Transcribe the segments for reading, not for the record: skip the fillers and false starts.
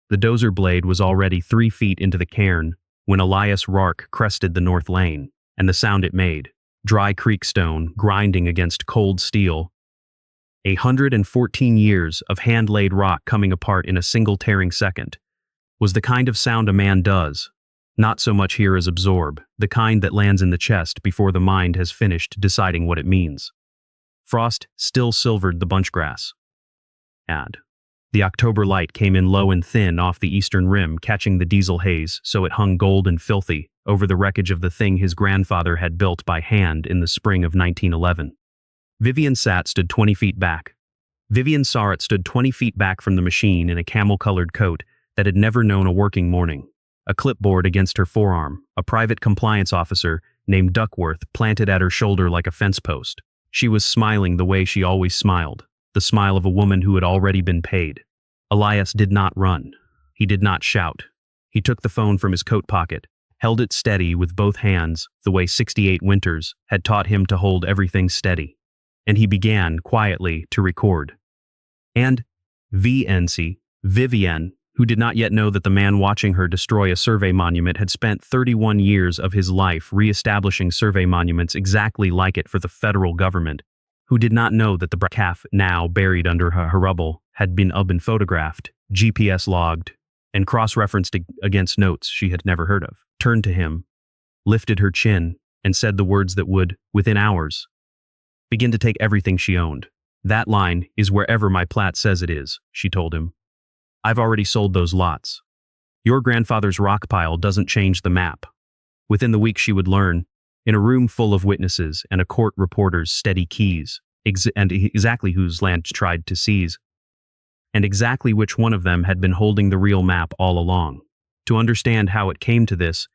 The dozer blade was already 3 feet into the cairn when Elias Roark crested the north lane, and the sound it made, dry creek stone grinding against cold steel, 114 years of hand-laid rock coming apart in a single tearing second, was the kind of sound a man does, not so much hear as absorb, the kind that lands in the chest before the mind has finished deciding what it means. Frost still silvered the bunchgrass. The October light came in low and thin off the eastern rim, catching the diesel haze so it hung gold and filthy over the wreckage of the thing his grandfather had built by hand in the spring of 1911. Vivian stood 20 feet back. Vivian saw it stood 20 feet back from the machine in a camel-colored coat that had never known a working morning. A clipboard against her forearm, a private compliance officer named Duckworth planted at her shoulder like a fence post. She was smiling the way she always smiled, the smile of a woman who had already been paid. Elias did not run. He did not shout. He took the phone from his coat pocket, held it steady with both hands the way 68 winters had taught him to hold everything steady. And he began, quietly, to record. And Vivienne, who did not yet know that the man watching her destroy a survey monument had spent 31 years of his life re-establishing survey monuments exactly like it for the federal government, who did not know that the calf now buried under her rubble had been photographed, GPS logged, and cross-referenced against notes she had never heard of, turned to him, lifted her chin, and said the words that would, within hours, begin to take everything she owned. "That line is wherever my plat says it is," she told him. "I've already sold those lots. Your grandfather's rock pile doesn't change the map." Within the week she would learn, in a room full of witnesses and a court reporter's steady keys, and exactly whose land tried to seize, and exactly which one of them had been holding the real map all along. To understand how it came to this,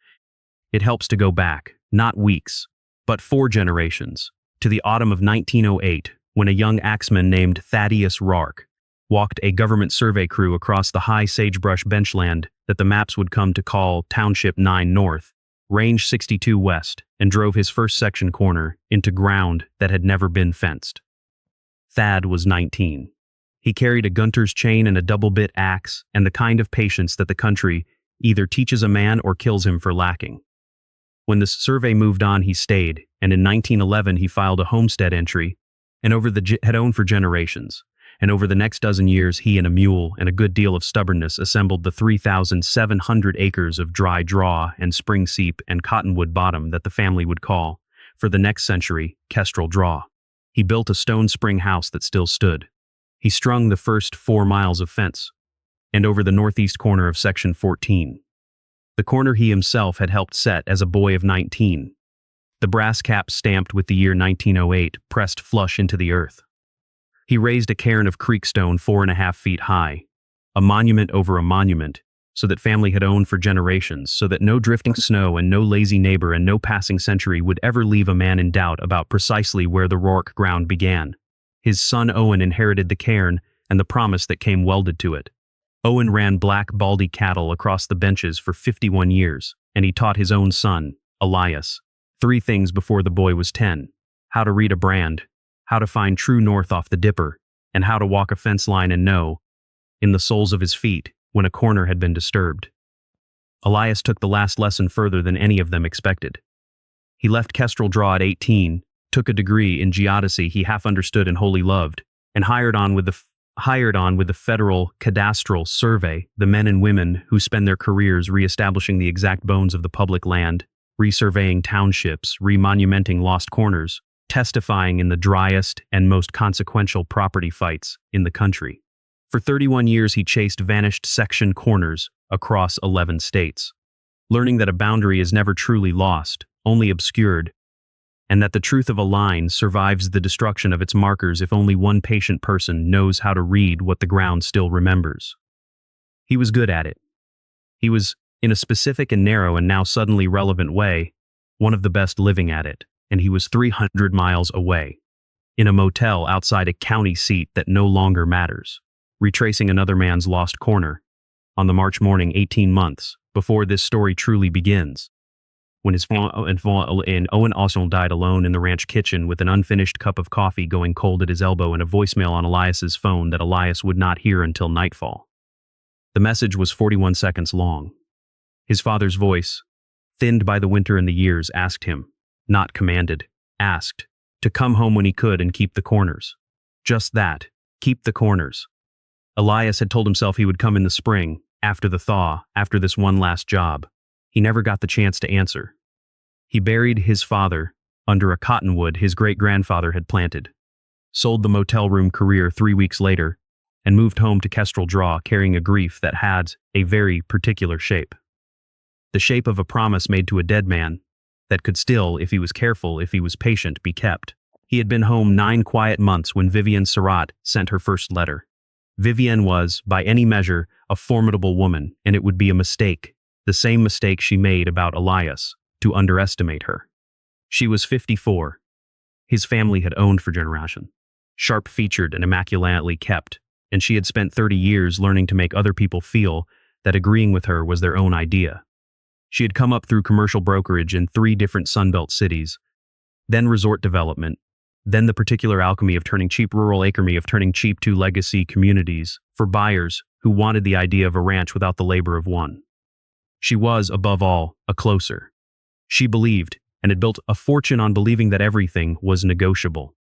it helps to go back, not weeks, but 4 generations, to the autumn of 1908, when a young axeman named Thaddeus Roark walked a government survey crew across the high sagebrush benchland that the maps would come to call Township 9 North, Range 62 West, and drove his first section corner into ground that had never been fenced. Thad was 19. He carried a gunter's chain and a double-bit axe, and the kind of patience that the country either teaches a man or kills him for lacking. When the survey moved on, he stayed, and in 1911 he filed a homestead entry, and had owned for generations. And over the next dozen years, he and a mule and a good deal of stubbornness assembled the 3,700 acres of dry draw and spring seep and cottonwood bottom that the family would call, for the next century, Kestrel Draw. He built a stone spring house that still stood. He strung the first 4 miles of fence, and over the northeast corner of Section 14. The corner he himself had helped set as a boy of 19. The brass cap stamped with the year 1908 pressed flush into the earth. He raised a cairn of creekstone 4.5 feet high, a monument over a monument, so that family had owned for generations, so that no drifting snow and no lazy neighbor and no passing century would ever leave a man in doubt about precisely where the Roark ground began. His son Owen inherited the cairn and the promise that came welded to it. Owen ran black baldy cattle across the benches for 51 years, and he taught his own son, Elias, 3 things before the boy was 10: how to read a brand, how to find true north off the dipper, and how to walk a fence line and know, in the soles of his feet, when a corner had been disturbed. Elias took the last lesson further than any of them expected. He left Kestrel Draw at 18, took a degree in geodesy he half understood and wholly loved, and hired on with the Federal Cadastral Survey, the men and women who spend their careers re-establishing the exact bones of the public land, resurveying townships, remonumenting lost corners, testifying in the driest and most consequential property fights in the country. For 31 years he chased vanished section corners across 11 states, learning that a boundary is never truly lost, only obscured, and that the truth of a line survives the destruction of its markers if only one patient person knows how to read what the ground still remembers. He was good at it. He was, in a specific and narrow and now suddenly relevant way, one of the best living at it, and he was 300 miles away, in a motel outside a county seat that no longer matters, retracing another man's lost corner, on the March morning 18 months before this story truly begins, when Owen Osson died alone in the ranch kitchen with an unfinished cup of coffee going cold at his elbow and a voicemail on Elias's phone that Elias would not hear until nightfall. The message was 41 seconds long. His father's voice, thinned by the winter and the years, asked him, not commanded, asked, to come home when he could and keep the corners. Just that, keep the corners. Elias had told himself he would come in the spring, after the thaw, after this one last job. He never got the chance to answer. He buried his father under a cottonwood his great-grandfather had planted, sold the motel room career 3 weeks later, and moved home to Kestrel Draw carrying a grief that had a very particular shape. The shape of a promise made to a dead man that could still, if he was careful, if he was patient, be kept. He had been home 9 quiet months when Vivienne Surratt sent her first letter. Vivienne was, by any measure, a formidable woman, and it would be a mistake, the same mistake she made about Elias, to underestimate her. She was 54. His family had owned for generations, sharp-featured and immaculately kept, and she had spent 30 years learning to make other people feel that agreeing with her was their own idea. She had come up through commercial brokerage in 3 different Sunbelt cities, then resort development, then the particular alchemy of turning cheap rural acre of turning cheap to legacy communities for buyers who wanted the idea of a ranch without the labor of one. She was, above all, a closer. She believed, and had built a fortune on believing that everything was negotiable.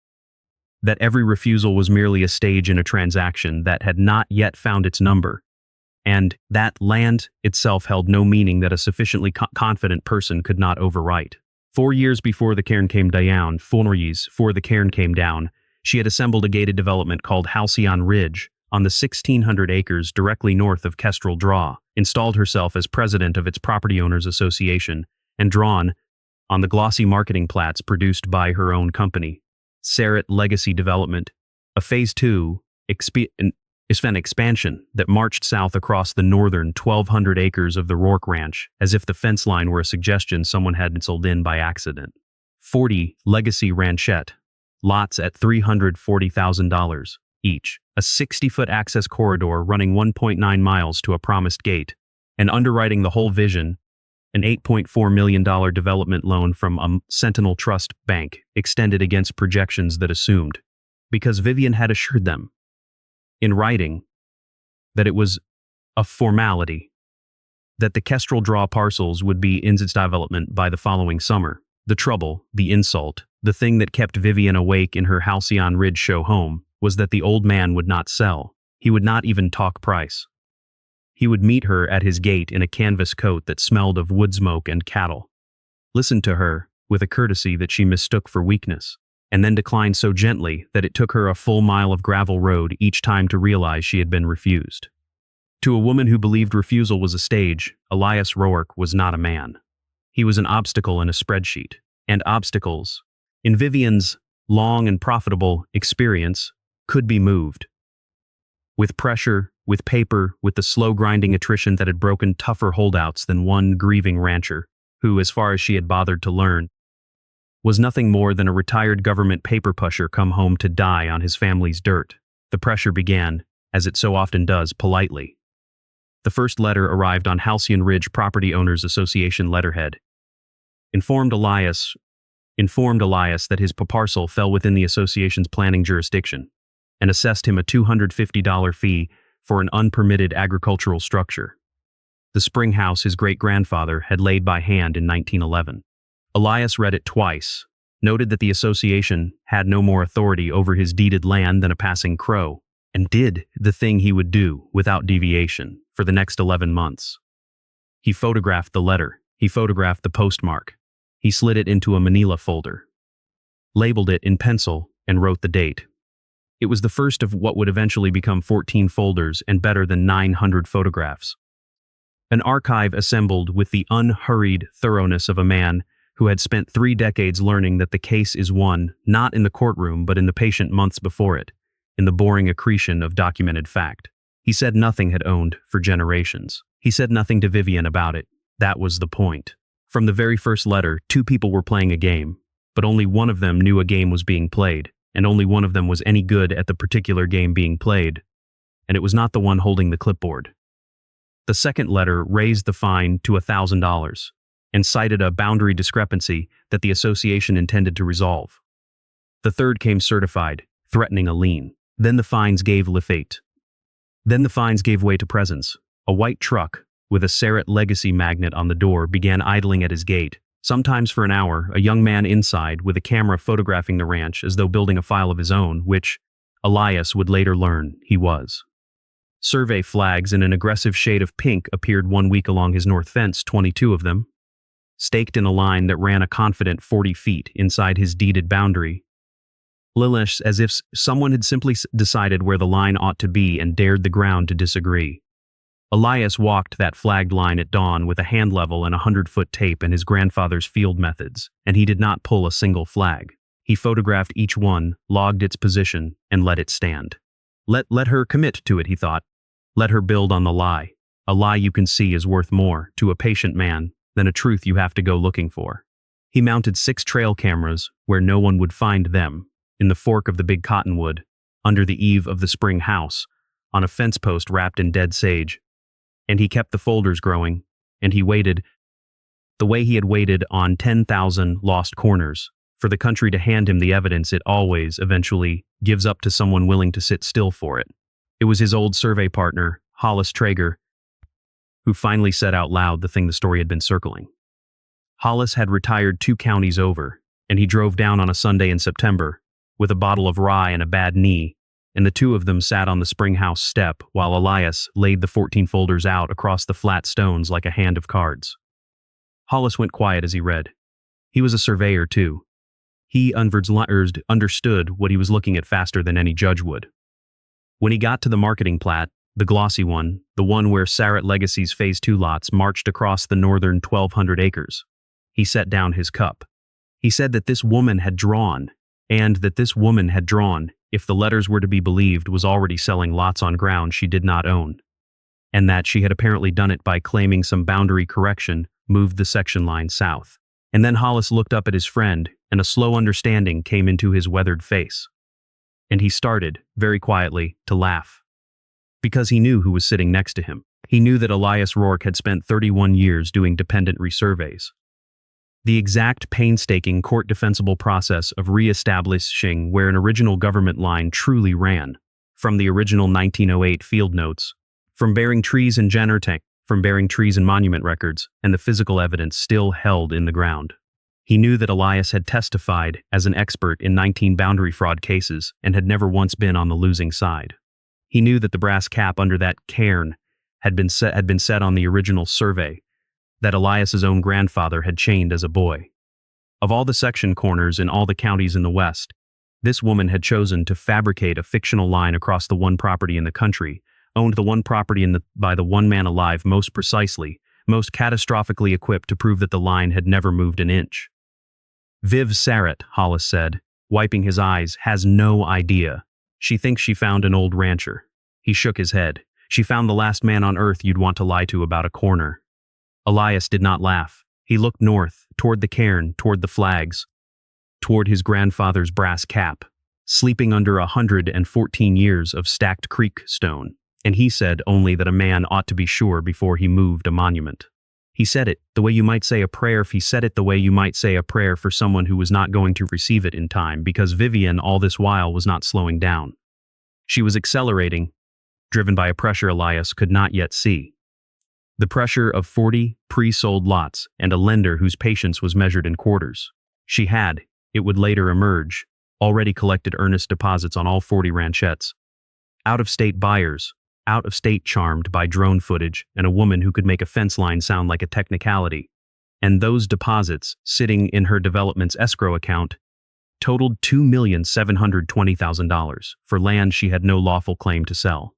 That every refusal was merely a stage in a transaction that had not yet found its number, and that land itself held no meaning that a sufficiently confident person could not overwrite. 4 years before the cairn came down, 4 years before the cairn came down, she had assembled a gated development called Halcyon Ridge on the 1,600 acres directly north of Kestrel Draw, installed herself as president of its Property Owners Association, and drawn on the glossy marketing plats produced by her own company, Surratt Legacy Development, a Phase 2 expansion that marched south across the northern 1,200 acres of the Rourke Ranch as if the fence line were a suggestion someone had penciled in by accident. 40 Legacy Ranchette, lots at $340,000 each, a 60-foot access corridor running 1.9 miles to a promised gate, and underwriting the whole vision, an $8.4 million development loan from a Sentinel Trust Bank extended against projections that assumed, because Vivienne had assured them, in writing, that it was a formality, that the Kestrel Draw parcels would be in its development by the following summer. The trouble, the insult, the thing that kept Vivienne awake in her Halcyon Ridge show home was that the old man would not sell. He would not even talk price. He would meet her at his gate in a canvas coat that smelled of wood smoke and cattle, listened to her with a courtesy that she mistook for weakness, and then declined so gently that it took her a full mile of gravel road each time to realize she had been refused. To a woman who believed refusal was a stage, Elias Roark was not a man. He was an obstacle in a spreadsheet, and obstacles, in Vivienne's long and profitable experience, could be moved. With pressure, with paper, with the slow grinding attrition that had broken tougher holdouts than one grieving rancher, who, as far as she had bothered to learn, was nothing more than a retired government paper pusher come home to die on his family's dirt. The pressure began, as it so often does, politely. The first letter arrived on Halcyon Ridge Property Owners Association letterhead. Informed Elias that his parcel fell within the association's planning jurisdiction, and assessed him a $250 fee for an unpermitted agricultural structure, the spring house his great-grandfather had laid by hand in 1911. Elias read it twice, noted that the association had no more authority over his deeded land than a passing crow, and did the thing he would do without deviation for the next 11 months. He photographed the letter, he photographed the postmark, he slid it into a manila folder, labeled it in pencil, and wrote the date. It was the first of what would eventually become 14 folders and better than 900 photographs. An archive assembled with the unhurried thoroughness of a man who had spent 3 decades learning that the case is won not in the courtroom but in the patient months before it, in the boring accretion of documented fact. He said nothing had owned for generations. He said nothing to Vivienne about it. That was the point. From the very first letter, 2 people were playing a game, but only one of them knew a game was being played, and only one of them was any good at the particular game being played, and it was not the one holding the clipboard. The second letter raised the fine to $1,000 and cited a boundary discrepancy that the association intended to resolve. The third came certified, threatening a lien. Then the fines gave way to presents. A white truck, with a Sarrett Legacy magnet on the door, began idling at his gate. Sometimes for an hour, a young man inside with a camera photographing the ranch as though building a file of his own, which Elias would later learn he was. Survey flags in an aggressive shade of pink appeared one week along his north fence, 22 of them, staked in a line that ran a confident 40 feet inside his deeded boundary. Lilish, as if someone had simply decided where the line ought to be and dared the ground to disagree. Elias walked that flagged line at dawn with a hand level and 100-foot tape and his grandfather's field methods, and he did not pull a single flag. He photographed each one, logged its position, and let it stand. Let her commit to it, he thought. Let her build on the lie. A lie you can see is worth more, to a patient man, than a truth you have to go looking for. He mounted 6 trail cameras where no one would find them, in the fork of the big cottonwood, under the eave of the spring house, on a fence post wrapped in dead sage. And he kept the folders growing, and he waited, the way he had waited on 10,000 lost corners, for the country to hand him the evidence it always, eventually, gives up to someone willing to sit still for it. It was his old survey partner, Hollis Traeger, who finally said out loud the thing the story had been circling. Hollis had retired 2 counties over, and he drove down on a Sunday in September, with a bottle of rye and a bad knee, and the two of them sat on the spring house step while Elias laid the 14 folders out across the flat stones like a hand of cards. Hollis went quiet as he read. He was a surveyor, too. He understood what he was looking at faster than any judge would. When he got to the marketing plat, the glossy one, the one where Sarrett Legacy's Phase 2 lots marched across the northern 1,200 acres, he set down his cup. He said that this woman had drawn, and that this woman had drawn, if the letters were to be believed, was already selling lots on ground she did not own, and that she had apparently done it by claiming some boundary correction moved the section line south. And then Hollis looked up at his friend, and a slow understanding came into his weathered face. And he started, very quietly, to laugh. Because he knew who was sitting next to him. He knew that Elias Rourke had spent 31 years doing dependent resurveys. The exact painstaking court-defensible process of re-establishing where an original government line truly ran, from the original 1908 field notes, from bearing trees and from bearing trees and monument records, and the physical evidence still held in the ground. He knew that Elias had testified as an expert in 19 boundary fraud cases and had never once been on the losing side. He knew that the brass cap under that cairn had been set on the original survey that Elias's own grandfather had chained as a boy. Of all the section corners in all the counties in the West, this woman had chosen to fabricate a fictional line across the one property in the country, owned the one property by the one man alive most precisely, most catastrophically equipped to prove that the line had never moved an inch. Viv Sarrett, Hollis said, wiping his eyes, has no idea. She thinks she found an old rancher. He shook his head. She found the last man on earth you'd want to lie to about a corner. Elias did not laugh. He looked north, toward the cairn, toward the flags, toward his grandfather's brass cap, sleeping under 114 years of stacked creek stone. And he said only that a man ought to be sure before he moved a monument. He said it the way you might say a prayer if he said it the way you might say a prayer for someone who was not going to receive it in time, because Vivian all this while was not slowing down. She was accelerating, driven by a pressure Elias could not yet see. The pressure of 40 pre-sold lots and a lender whose patience was measured in quarters. She had, it would later emerge, already collected earnest deposits on all 40 ranchettes. Out-of-state buyers, out-of-state charmed by drone footage and a woman who could make a fence line sound like a technicality. And those deposits, sitting in her development's escrow account, totaled $2,720,000 for land she had no lawful claim to sell.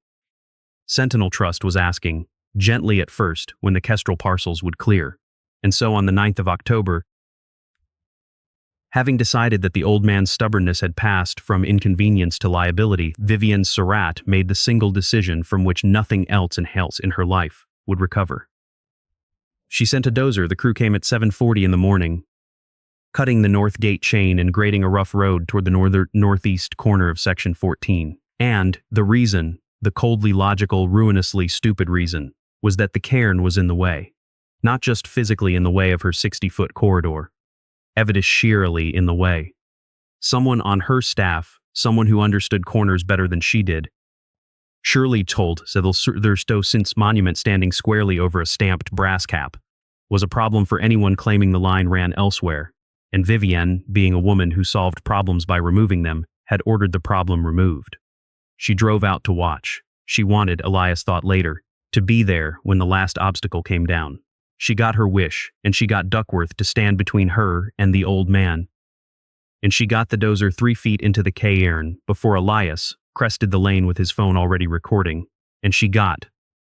Sentinel Trust was asking, gently at first, when the Kestrel parcels would clear. And so on the 9th of October, having decided that the old man's stubbornness had passed from inconvenience to liability, Vivian Surratt made the single decision from which nothing else in her life would recover. She sent a dozer. The crew came at 7:40 in the morning, cutting the north gate chain and grading a rough road toward the northeast corner of Section 14. And the reason, the coldly logical, ruinously stupid reason, was that the cairn was in the way. Not just physically in the way of her 60-foot corridor, evidentially in the way. Someone on her staff, someone who understood corners better than she did, Shirley told their since monument standing squarely over a stamped brass cap was a problem for anyone claiming the line ran elsewhere, and Vivienne, being a woman who solved problems by removing them, had ordered the problem removed. She drove out to watch. She wanted, Elias thought later, to be there when the last obstacle came down. She got her wish, and she got Duckworth to stand between her and the old man. And she got the dozer 3 feet into the cairn before Elias crested the lane with his phone already recording, and she got,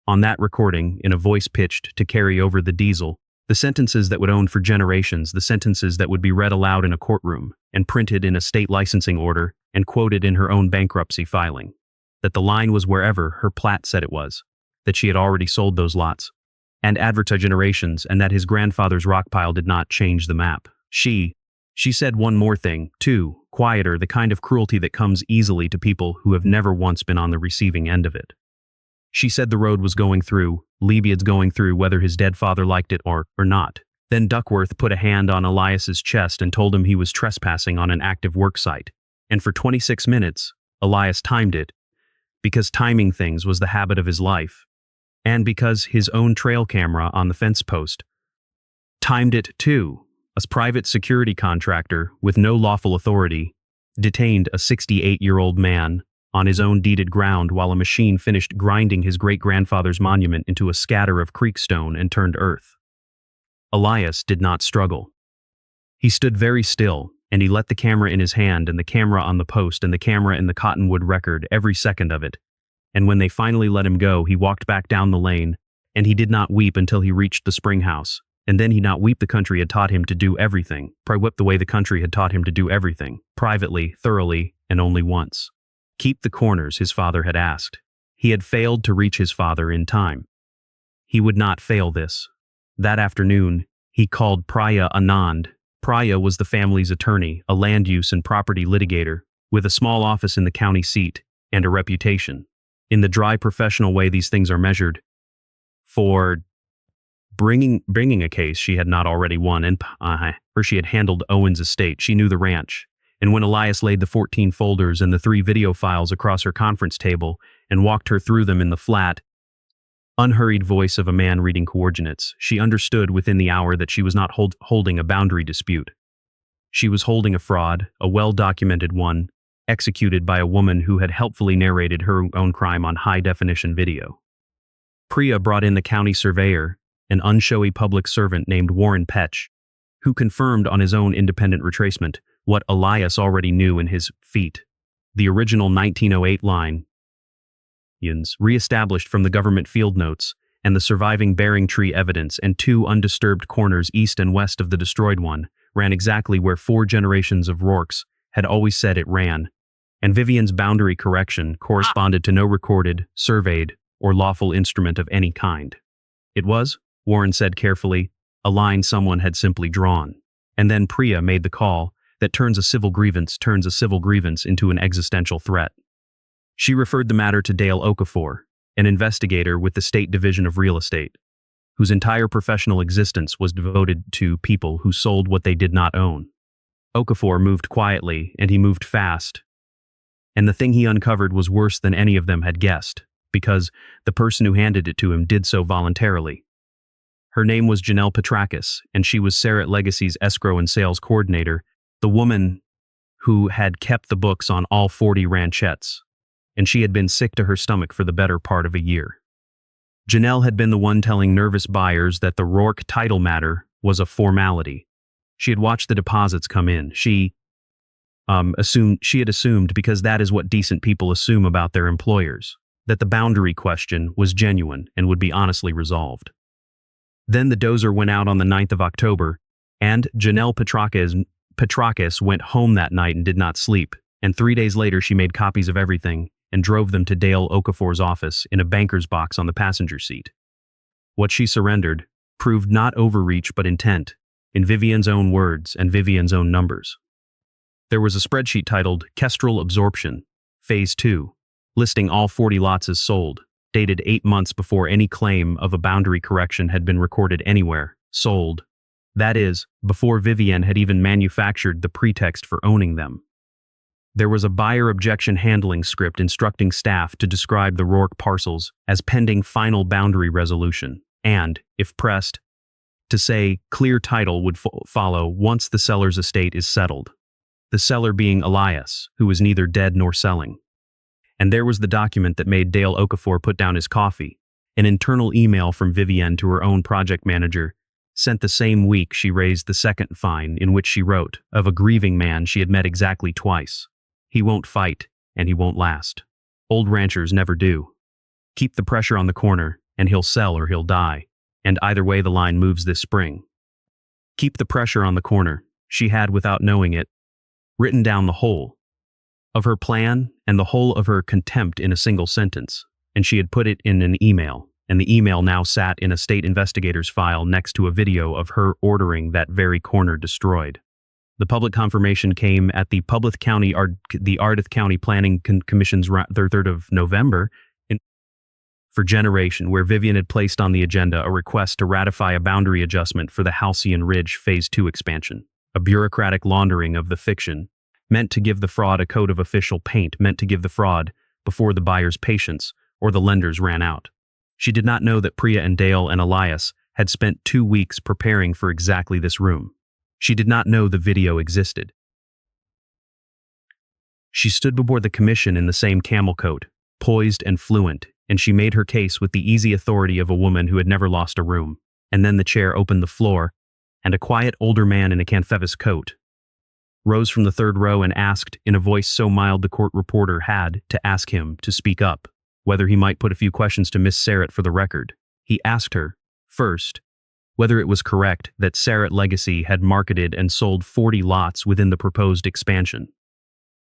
on that recording, in a voice pitched to carry over the diesel, the sentences that would own for generations, the sentences that would be read aloud in a courtroom, and printed in a state licensing order, and quoted in her own bankruptcy filing. That the line was wherever her plat said it was, that she had already sold those lots, and advertised generations, and that his grandfather's rock pile did not change the map. She said one more thing, too, quieter, the kind of cruelty that comes easily to people who have never once been on the receiving end of it. She said the road was going through, Lebiad's going through, whether his dead father liked it or not. Then Duckworth put a hand on Elias's chest and told him he was trespassing on an active work site. And for 26 minutes, Elias timed it, because timing things was the habit of his life, and because his own trail camera on the fence post timed it too. A private security contractor with no lawful authority detained a 68-year-old man on his own deeded ground while a machine finished grinding his great-grandfather's monument into a scatter of creek stone and turned earth. Elias did not struggle. He stood very still, and he let the camera in his hand and the camera on the post and the camera in the cottonwood record every second of it. And when they finally let him go, he walked back down the lane, and he did not weep until he reached the spring house. And then he not weep. The country had taught him to do everything. Wept the way the country had taught him to do everything, privately, thoroughly, and only once. Keep the corners, his father had asked. He had failed to reach his father in time. He would not fail this. That afternoon, he called Priya Anand. Priya was the family's attorney, a land use and property litigator, with a small office in the county seat, and a reputation. In the dry professional way these things are measured, for bringing a case she had not already won, and for she had handled Owen's estate. She knew the ranch. And when Elias laid the 14 folders and the 3 video files across her conference table and walked her through them in the flat, unhurried voice of a man reading coordinates, she understood within the hour that she was not holding a boundary dispute. She was holding a fraud, a well-documented one, executed by a woman who had helpfully narrated her own crime on high-definition video. Priya brought in the county surveyor, an unshowy public servant named Warren Petch, who confirmed on his own independent retracement what Elias already knew in his feet. The original 1908 line, re-established from the government field notes, and the surviving bearing tree evidence and 2 undisturbed corners east and west of the destroyed one, ran exactly where 4 generations of Rourkes had always said it ran, and Vivienne's boundary correction corresponded to no recorded, surveyed, or lawful instrument of any kind. It was, Warren said carefully, a line someone had simply drawn. And then Priya made the call that turns a civil grievance into an existential threat. She referred the matter to Dale Okafor, an investigator with the State Division of Real Estate, whose entire professional existence was devoted to people who sold what they did not own. Okafor moved quietly, and he moved fast. And the thing he uncovered was worse than any of them had guessed, because the person who handed it to him did so voluntarily. Her name was Janelle Petrakis, and she was Sarah Legacy's escrow and sales coordinator, the woman who had kept the books on all 40 ranchettes, and she had been sick to her stomach for the better part of a year. Janelle had been the one telling nervous buyers that the Rourke title matter was a formality. She had watched the deposits come in. She had assumed, because that is what decent people assume about their employers, that the boundary question was genuine and would be honestly resolved. Then the dozer went out on the 9th of October, and Janelle Petrakis went home that night and did not sleep, and 3 days later she made copies of everything and drove them to Dale Okafor's office in a banker's box on the passenger seat. What she surrendered proved not overreach but intent, in Vivienne's own words and Vivienne's own numbers. There was a spreadsheet titled Kestrel Absorption, Phase 2, listing all 40 lots as sold, dated 8 months before any claim of a boundary correction had been recorded anywhere. Sold. That is, before Vivienne had even manufactured the pretext for owning them. There was a buyer objection handling script instructing staff to describe the Rourke parcels as pending final boundary resolution and, if pressed, to say clear title would follow once the seller's estate is settled. The seller being Elias, who was neither dead nor selling. And there was the document that made Dale Okafor put down his coffee, an internal email from Vivienne to her own project manager, sent the same week she raised the second fine, in which she wrote of a grieving man she had met exactly twice. He won't fight, and he won't last. Old ranchers never do. Keep the pressure on the corner, and he'll sell or he'll die, and either way the line moves this spring. Keep the pressure on the corner, she had, without knowing it, written down the whole of her plan and the whole of her contempt in a single sentence, and she had put it in an email, and the email now sat in a state investigator's file next to a video of her ordering that very corner destroyed. The public confirmation came at the Ardith County Planning Commission's 3rd of November for Generation, where Vivienne had placed on the agenda a request to ratify a boundary adjustment for the Halcyon Ridge Phase 2 expansion, a bureaucratic laundering of the fiction, meant to give the fraud a coat of official paint, meant to give the fraud before the buyer's patience or the lenders ran out. She did not know that Priya and Dale and Elias had spent 2 weeks preparing for exactly this room. She did not know the video existed. She stood before the commission in the same camel coat, poised and fluent, and she made her case with the easy authority of a woman who had never lost a room. And then the chair opened the floor, and a quiet older man in a canvas coat rose from the third row and asked, in a voice so mild the court reporter had to ask him to speak up, whether he might put a few questions to Miss Sarrett for the record. He asked her, first, whether it was correct that Sarrett Legacy had marketed and sold 40 lots within the proposed expansion.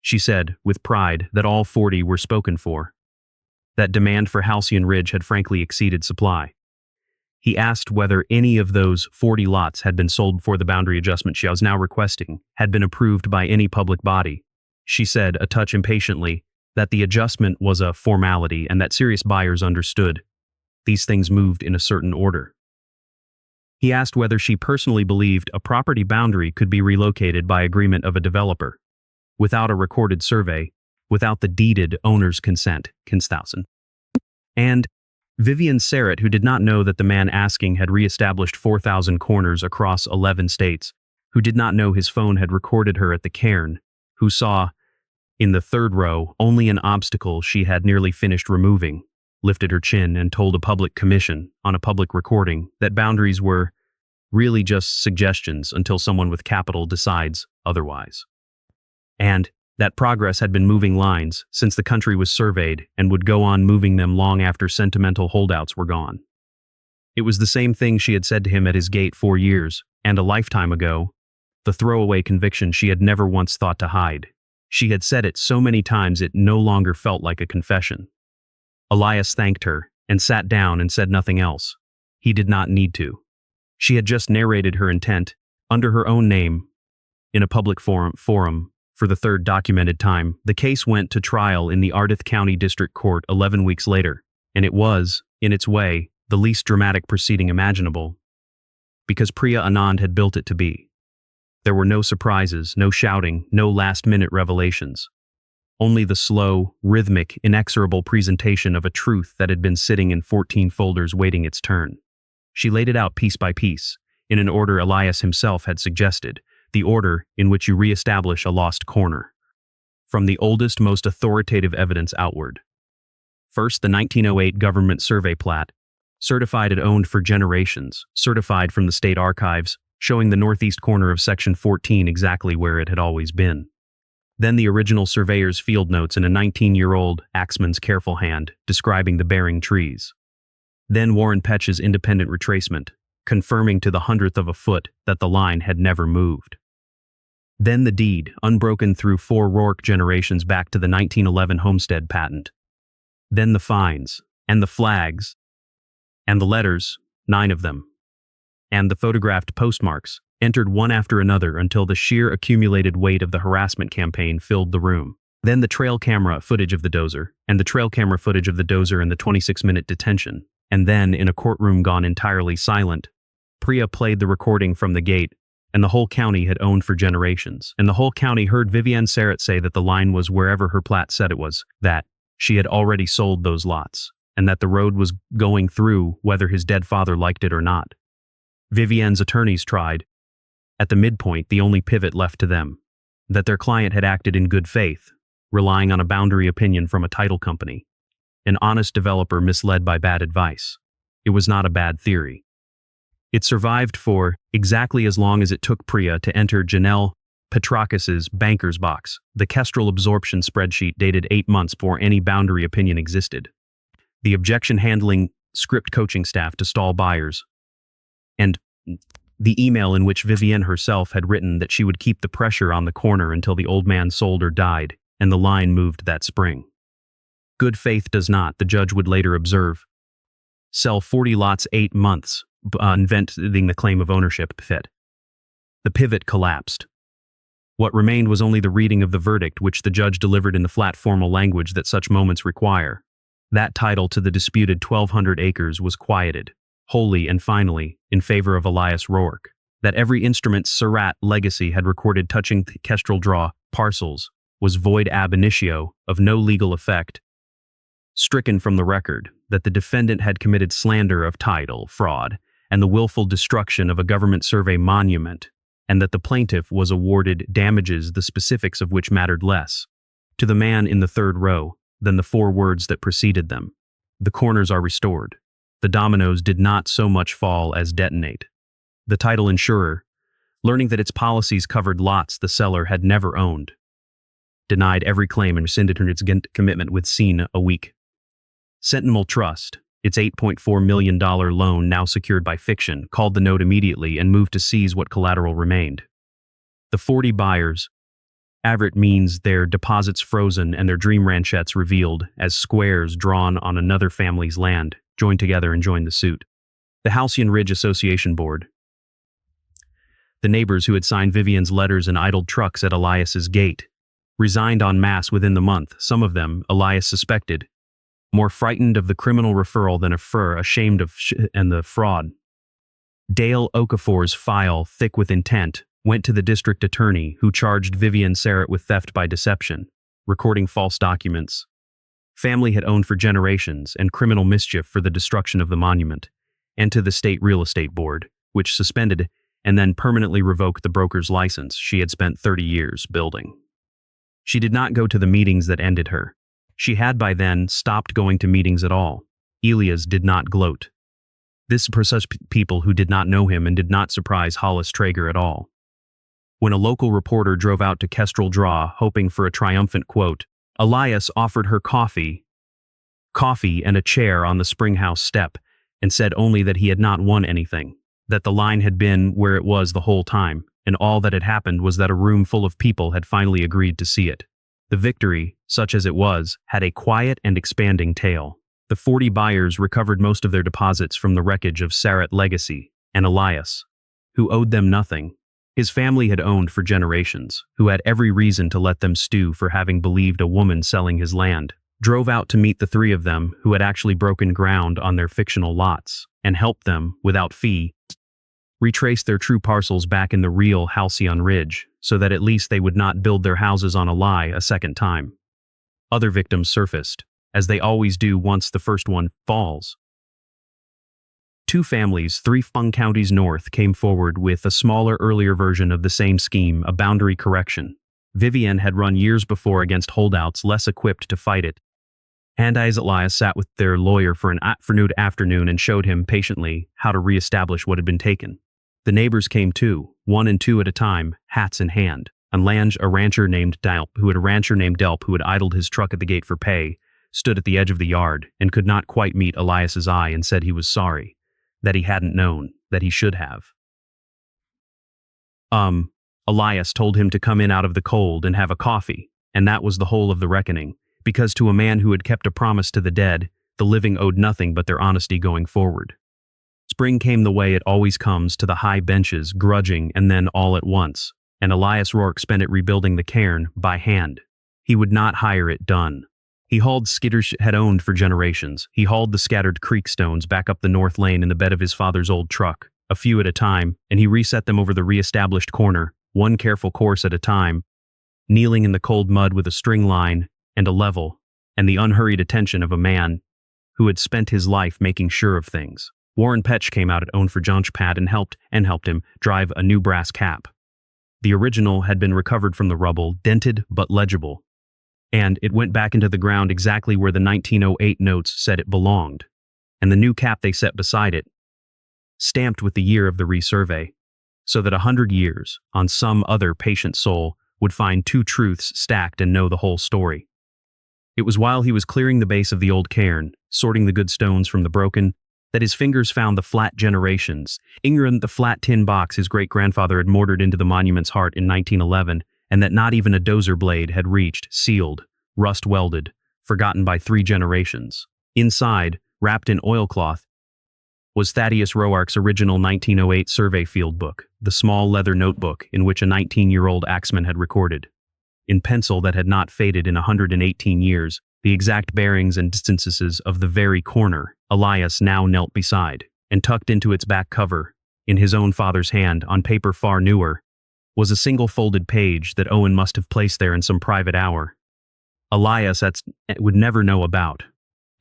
She said, with pride, that all 40 were spoken for. That demand for Halcyon Ridge had frankly exceeded supply. He asked whether any of those 40 lots had been sold before the boundary adjustment she was now requesting had been approved by any public body. She said, a touch impatiently, that the adjustment was a formality and that serious buyers understood. These things moved in a certain order. He asked whether she personally believed a property boundary could be relocated by agreement of a developer, without a recorded survey, without the deeded owner's consent, and Vivienne Sarrett, who did not know that the man asking had re-established 4,000 corners across 11 states, who did not know his phone had recorded her at the cairn, who saw, in the third row, only an obstacle she had nearly finished removing, lifted her chin and told a public commission, on a public recording, that boundaries were really just suggestions until someone with capital decides otherwise. And that progress had been moving lines since the country was surveyed and would go on moving them long after sentimental holdouts were gone. It was the same thing she had said to him at his gate 4 years, and a lifetime ago, the throwaway conviction she had never once thought to hide. She had said it so many times it no longer felt like a confession. Elias thanked her and sat down and said nothing else. He did not need to. She had just narrated her intent, under her own name, in a public forum. For the third documented time, the case went to trial in the Ardith County District Court 11 weeks later, and it was, in its way, the least dramatic proceeding imaginable, because Priya Anand had built it to be. There were no surprises, no shouting, no last-minute revelations. Only the slow, rhythmic, inexorable presentation of a truth that had been sitting in 14 folders waiting its turn. She laid it out piece by piece, in an order Elias himself had suggested, the order in which you re-establish a lost corner. From the oldest, most authoritative evidence outward. First, the 1908 government survey plat, certified and owned for generations, certified from the state archives, showing the northeast corner of Section 14 exactly where it had always been. Then the original surveyor's field notes in a 19-year-old axeman's careful hand, describing the bearing trees. Then Warren Petch's independent retracement, confirming to the 100th of a foot that the line had never moved. Then the deed, unbroken through 4 Rourke generations back to the 1911 homestead patent. Then the fines, and the flags, and the letters, 9 of them, and the photographed postmarks, entered one after another until the sheer accumulated weight of the harassment campaign filled the room. Then the trail camera footage of the dozer, and the trail camera footage of the dozer and the 26-minute detention. And then, in a courtroom gone entirely silent, Priya played the recording from the gate, and the whole county had owned for generations. And the whole county heard Vivienne Sarrett say that the line was wherever her plat said it was, that she had already sold those lots, and that the road was going through whether his dead father liked it or not. Vivienne's attorneys tried, at the midpoint, the only pivot left to them, that their client had acted in good faith, relying on a boundary opinion from a title company, an honest developer misled by bad advice. It was not a bad theory. It survived for exactly as long as it took Priya to enter Janelle Petrakis's banker's box. The Kestrel absorption spreadsheet dated 8 months before any boundary opinion existed. The objection-handling script coaching staff to stall buyers, and the email in which Vivienne herself had written that she would keep the pressure on the corner until the old man sold or died, and the line moved that spring. Good faith does not, the judge would later observe, sell 40 lots 8 months, inventing the claim of ownership pivot. The pivot collapsed. What remained was only the reading of the verdict, which the judge delivered in the flat formal language that such moments require. That title to the disputed 1,200 acres was quieted, wholly and finally, in favor of Elias Rourke. That every instrument Surratt legacy had recorded touching the Kestrel Draw parcels was void ab initio, of no legal effect, stricken from the record. That the defendant had committed slander of title, fraud, and the willful destruction of a government survey monument, and that the plaintiff was awarded damages the specifics of which mattered less to the man in the third row than the 4 words that preceded them. The corners are restored. The dominoes did not so much fall as detonate. The title insurer, learning that its policies covered lots the seller had never owned, denied every claim and rescinded its commitment within a week. Sentinel Trust, its $8.4 million loan now secured by fiction, called the note immediately and moved to seize what collateral remained. The 40 buyers, Averitt means their deposits frozen and their dream ranchettes revealed as squares drawn on another family's land, joined together and joined the suit. The Halcyon Ridge Association Board, the neighbors who had signed Vivienne's letters and idled trucks at Elias's gate, resigned en masse within the month, some of them, Elias suspected, more frightened of the criminal referral than ashamed of and the fraud. Dale Okafor's file, thick with intent, went to the district attorney, who charged Vivienne Sarrett with theft by deception, recording false documents, family had owned for generations, and criminal mischief for the destruction of the monument, and to the state real estate board, which suspended and then permanently revoked the broker's license she had spent 30 years building. She did not go to the meetings that ended her. She had by then stopped going to meetings at all. Elias did not gloat. This for such people who did not know him and did not surprise Hollis Traeger at all. When a local reporter drove out to Kestrel Draw hoping for a triumphant quote, Elias offered her coffee and a chair on the springhouse step, and said only that he had not won anything, that the line had been where it was the whole time, and all that had happened was that a room full of people had finally agreed to see it. The victory, such as it was, had a quiet and expanding tale. The 40 buyers recovered most of their deposits from the wreckage of Sarrett legacy, and Elias, who owed them nothing, his family had owned for generations, who had every reason to let them stew for having believed a woman selling his land, drove out to meet the 3 of them who had actually broken ground on their fictional lots, and helped them, without fee, retrace their true parcels back in the real Halcyon Ridge, so that at least they would not build their houses on a lie a second time. Other victims surfaced, as they always do once the first one falls. 2 families, 3 counties north, came forward with a smaller, earlier version of the same scheme, a boundary correction. Vivienne had run years before against holdouts less equipped to fight it. And as Elias sat with their lawyer for an afternoon and showed him patiently how to reestablish what had been taken. The neighbors came too, 1 and 2 at a time, hats in hand. A rancher named Delp, who had idled his truck at the gate for pay, stood at the edge of the yard and could not quite meet Elias's eye and said he was sorry, that he hadn't known, that he should have. Elias told him to come in out of the cold and have a coffee, and that was the whole of the reckoning, because to a man who had kept a promise to the dead, the living owed nothing but their honesty going forward. Spring came the way it always comes to the high benches, grudging and then all at once, and Elias Rourke spent it rebuilding the cairn by hand. He would not hire it done. He hauled skidders had owned for generations. He hauled the scattered creek stones back up the north lane in the bed of his father's old truck, a few at a time, and he reset them over the re-established corner, one careful course at a time, kneeling in the cold mud with a string line and a level, and the unhurried attention of a man who had spent his life making sure of things. Warren Petch came out at unforgettable and helped him drive a new brass cap. The original had been recovered from the rubble, dented but legible, and it went back into the ground exactly where the 1908 notes said it belonged, and the new cap they set beside it, stamped with the year of the resurvey, so that 100 years, on some other patient soul, would find two truths stacked and know the whole story. It was while he was clearing the base of the old cairn, sorting the good stones from the broken, that his fingers found the flat generations, ignorant the flat tin box his great-grandfather had mortared into the monument's heart in 1911, and that not even a dozer blade had reached, sealed, rust-welded, forgotten by 3 generations. Inside, wrapped in oilcloth, was Thaddeus Roark's original 1908 survey field book, the small leather notebook in which a 19-year-old axeman had recorded, in pencil that had not faded in 118 years, the exact bearings and distances of the very corner Elias now knelt beside, and tucked into its back cover, in his own father's hand, on paper far newer, was a single folded page that Owen must have placed there in some private hour. Elias would never know about.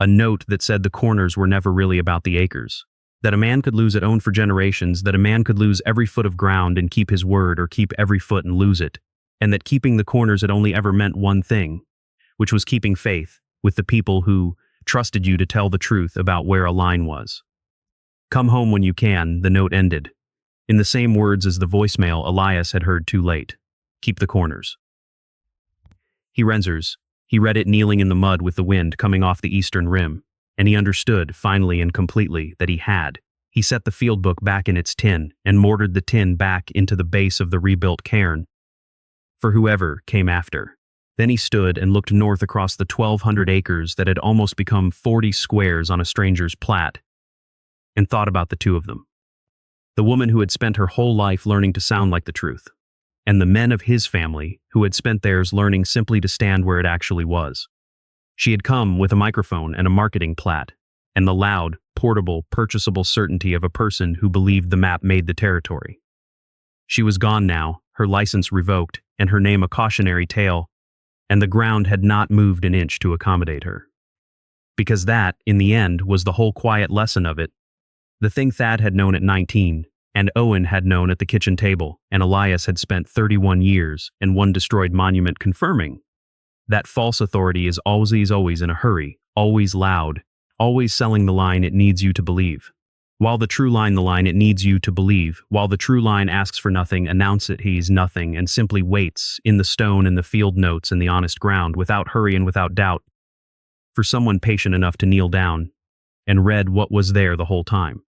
A note that said the corners were never really about the acres. That a man could lose at Owen for generations, that a man could lose every foot of ground and keep his word, or keep every foot and lose it, and that keeping the corners had only ever meant one thing, which was keeping faith with the people who trusted you to tell the truth about where a line was. Come home when you can, the note ended, in the same words as the voicemail Elias had heard too late. Keep the corners. He read it kneeling in the mud with the wind coming off the eastern rim, and he understood, finally and completely, that he had. He set the field book back in its tin and mortared the tin back into the base of the rebuilt cairn for whoever came after. Then he stood and looked north across the 1,200 acres that had almost become 40 squares on a stranger's plat, and thought about the two of them. The woman who had spent her whole life learning to sound like the truth, and the men of his family who had spent theirs learning simply to stand where it actually was. She had come with a microphone and a marketing plat, and the loud, portable, purchasable certainty of a person who believed the map made the territory. She was gone now, her license revoked, and her name a cautionary tale, and the ground had not moved an inch to accommodate her. Because that, in the end, was the whole quiet lesson of it. The thing Thad had known at 19, and Owen had known at the kitchen table, and Elias had spent 31 years and one destroyed monument confirming. That false authority is always in a hurry, always loud, always selling the line it needs you to believe. While the true line the line it needs you to believe, while the true line asks for nothing, announce it he's nothing, and simply waits, in the stone and the field notes and the honest ground, without hurry and without doubt, for someone patient enough to kneel down and read what was there the whole time.